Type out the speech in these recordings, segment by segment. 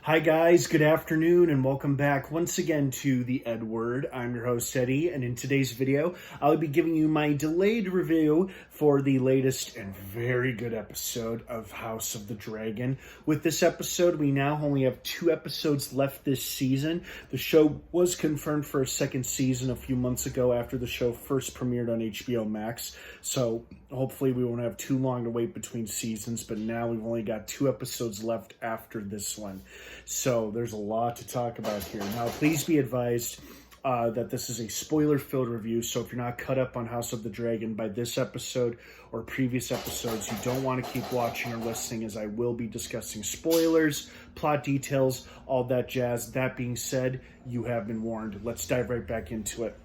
Hi guys, good afternoon and welcome back once again to the EdWord. I'm your host Eddie, and in today's video I'll be giving you my delayed review for the latest and very good episode of House of the Dragon. With this episode, we now only have 2 episodes left this season. The show was confirmed for a second season a few months ago after the show first premiered on HBO Max, so hopefully we won't have too long to wait between seasons, but now we've only got 2 episodes left after this one. So there's a lot to talk about here. Now, please be advised that this is a spoiler-filled review, so if you're not caught up on House of the Dragon by this episode or previous episodes, you don't want to keep watching or listening, as I will be discussing spoilers, plot details, all that jazz. That being said, you have been warned. Let's dive right back into it.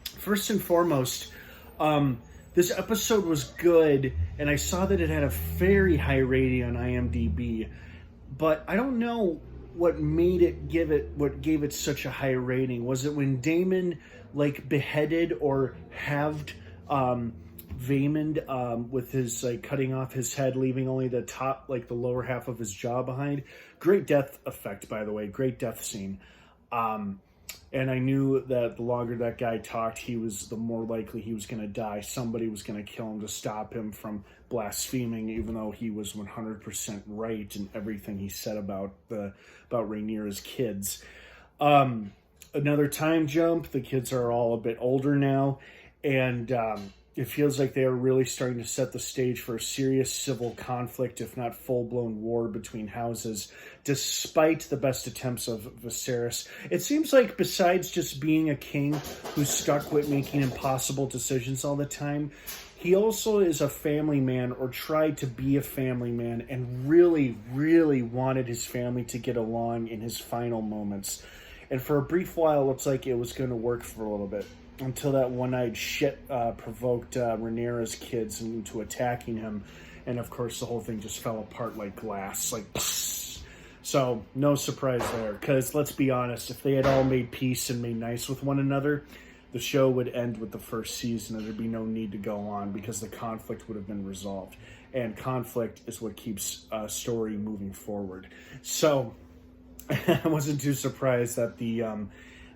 First and foremost, this episode was good, and I saw that it had a very high rating on IMDb, but I don't know what gave it such a high rating. Was it when Daemon beheaded or halved Vaemond with his cutting off his head, leaving only the top, the lower half of his jaw behind? Great death effect, by the way. Great death scene. And I knew that the longer that guy talked, the more likely he was going to die. Somebody was going to kill him to stop him from blaspheming, even though he was 100% right in everything he said about Rhaenyra's kids. Another time jump. The kids are all a bit older now, and it feels like they are really starting to set the stage for a serious civil conflict, if not full-blown war between houses, despite the best attempts of Viserys. It seems like besides just being a king who's stuck with making impossible decisions all the time, he also is a family man, or tried to be a family man, and really, really wanted his family to get along in his final moments. And for a brief while, it looks like it was going to work for a little bit, until that one-eyed shit provoked Rhaenyra's kids into attacking him. And of course, the whole thing just fell apart like glass. So, no surprise there. Because, let's be honest, if they had all made peace and made nice with one another, the show would end with the first season, and there'd be no need to go on, because the conflict would have been resolved. And conflict is what keeps a story moving forward. So, I wasn't too surprised that the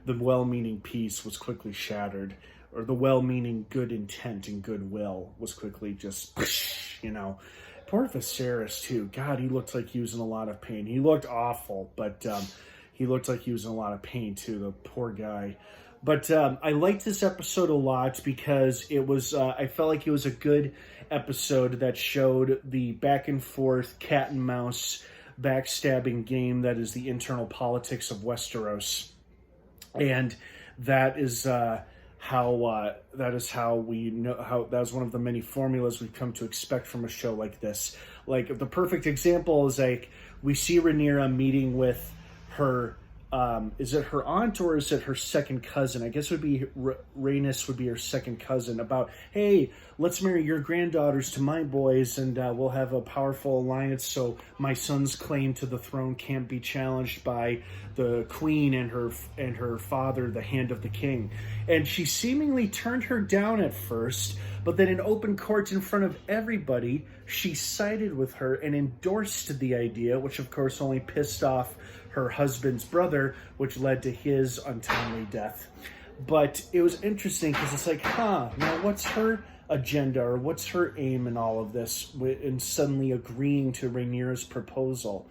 well-meaning peace was quickly shattered, or the well-meaning good intent and goodwill was quickly just, Poor Viserys, too. God, he looked like he was in a lot of pain. He looked awful, but he looked like he was in a lot of pain, too, the poor guy. But I liked this episode a lot because it was, I felt like it was a good episode that showed the back-and-forth cat-and-mouse backstabbing game that is the internal politics of Westeros. And that is how we know how that was one of the many formulas we've come to expect from a show like this. The perfect example is we see Rhaenyra meeting with her. Is it her aunt or is it her second cousin? I guess it would be Rhaenys would be her second cousin. About, hey, let's marry your granddaughters to my boys, and we'll have a powerful alliance, so my son's claim to the throne can't be challenged by the queen and her father, the Hand of the King. And she seemingly turned her down at first, but then in open court in front of everybody, she sided with her and endorsed the idea, which of course only pissed off her husband's brother, which led to his untimely death. But it was interesting because it's now what's her agenda, or what's her aim in all of this, in suddenly agreeing to Rhaenyra's proposal?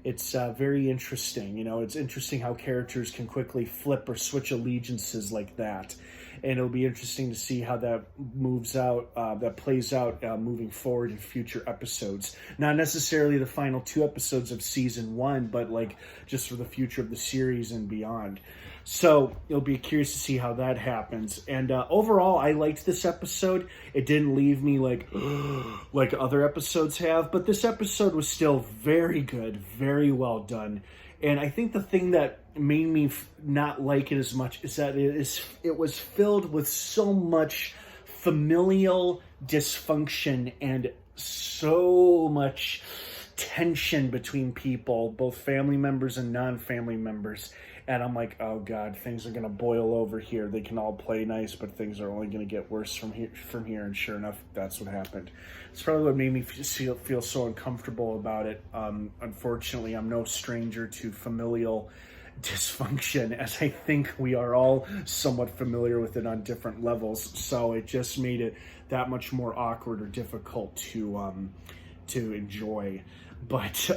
It's very interesting. It's interesting how characters can quickly flip or switch allegiances like that. And it'll be interesting to see how that plays out moving forward in future episodes. Not necessarily the final 2 episodes of season 1, but just for the future of the series and beyond. So it'll be curious to see how that happens. And overall, I liked this episode. It didn't leave me like other episodes have, but this episode was still very good, very well done. And I think the thing that made me not like it as much is that it was filled with so much familial dysfunction and so much tension between people, both family members and non-family members. And I'm like, oh God, things are going to boil over here. They can all play nice, but things are only going to get worse from here. And sure enough, that's what happened. It's probably what made me feel so uncomfortable about it. Unfortunately, I'm no stranger to familial dysfunction, as I think we are all somewhat familiar with it on different levels. So it just made it that much more awkward or difficult to enjoy. But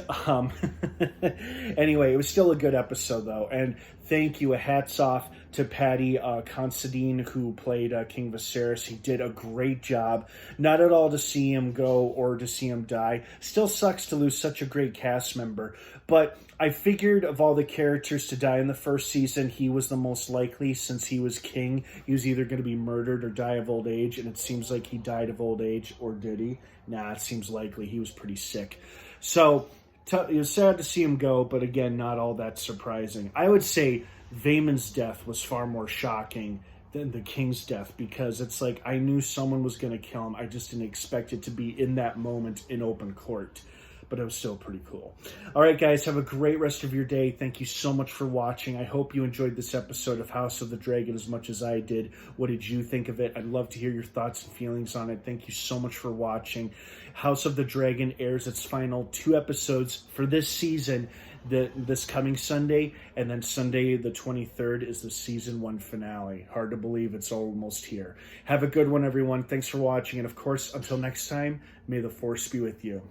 anyway, it was still a good episode, though. And thank you, hats off to Paddy Considine, who played King Viserys. He did a great job. Not at all to see him go or to see him die. Still sucks to lose such a great cast member. But I figured of all the characters to die in the first season, he was the most likely, since he was king. He was either going to be murdered or die of old age, and it seems like he died of old age. Or did he? Nah, it seems likely. He was pretty sick. So it was sad to see him go, but again, not all that surprising. I would say Vaemon's death was far more shocking than the king's death, because it's like I knew someone was going to kill him. I just didn't expect it to be in that moment in open court. But it was still pretty cool. All right, guys, have a great rest of your day. Thank you so much for watching. I hope you enjoyed this episode of House of the Dragon as much as I did. What did you think of it? I'd love to hear your thoughts and feelings on it. Thank you so much for watching. House of the Dragon airs its final 2 episodes for this season this coming Sunday, and then Sunday the 23rd is the season 1 finale. Hard to believe it's almost here. Have a good one, everyone. Thanks for watching, and of course, until next time, may the Force be with you.